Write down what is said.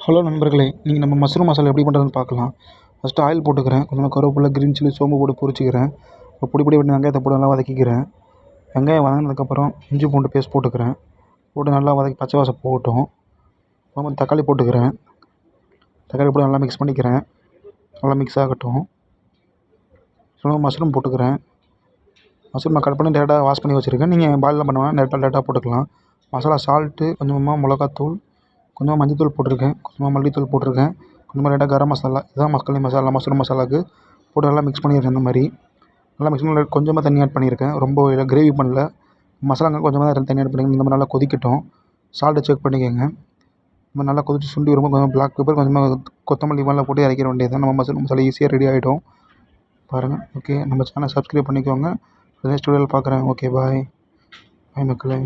Hello நண்பர்களே, இன்றைக்கி நம்ம மஷ்ரூம் மசாலா எப்படி பண்ணுறதுன்னு பார்க்கலாம். ஃபஸ்ட்டு ஆயில் போட்டுக்கிறேன். கொஞ்சமாக கருவேப்பிலை, கிரீன் சில்லி, சோம்பு போட்டு பொரிச்சிக்கிறேன். இப்போ பொடி வெட்டின வெங்காயத்தை போட்டு நல்லா வதக்கிக்கிறேன். வெங்காயம் வதங்கினதுக்கப்புறம் இஞ்சி பூண்டு பேஸ்ட் போட்டுக்கிறேன். போட்டு நல்லா வதக்கி பச்சை வாசம் போகட்டும். அப்புறம் தக்காளி போட்டுக்கிறேன். தக்காளி போட்டு நல்லா மிக்ஸ் பண்ணிக்கிறேன். நல்லா மிக்ஸ் ஆகட்டும். மஷ்ரூம் போட்டுக்கிறேன். மஷ்ரூம் நான் கட் பண்ணி டேரெக்டாக வாஷ் பண்ணி வச்சுருக்கேன். நீங்கள் பாயிலெலாம் பண்ணுவேன் டேரெக்டாக போட்டுக்கலாம். மசாலா சால்ட்டு, கொஞ்சமாக மிளகாத்தூள், கொஞ்சமாக மஞ்சத்தூள் போட்டிருக்கேன். கொஞ்சமாக மல்லித்தூள் போட்டிருக்கேன். கொஞ்சமாக லைட்டாக கரம் மசாலா, இதுதான் மசாலா மஷ்ரூம் மசாலாவுக்கு போட்டு நல்லா மிக்ஸ் பண்ணிடுறேன். இந்த மாதிரி நல்லா மிக்ஸ் பண்ணி கொஞ்சமாக தண்ணி ஆட் பண்ணியிருக்கேன். ரொம்ப கிரேவி பண்ணல. மசாலாங்க கொஞ்சமாக தான் தண்ணி ஆட் பண்ணிக்கோங்க. இந்த மாதிரி நல்லா கொதிக்கட்டும். சால்ட்டை செக் பண்ணிக்கோங்க. இந்த மாதிரி நல்லா கொதிச்சு சுண்டி வரும்போது கொஞ்சம் பிளாக் பெப்பர், கொஞ்சமாக கொத்தமல்லி மேலே போட்டு இறக்கிற வேண்டியது தான். நம்ம மஷ்ரூம் மசாலா ஈஸியாக ரெடி ஆகிடும். பாருங்கள். ஓகே, நம்ம சேனலை சப்ஸ்கிரைப் பண்ணிக்கோங்க. நெக்ஸ்ட் வீடியோவில் பார்க்குறேன். ஓகே, பாய் மக்களே.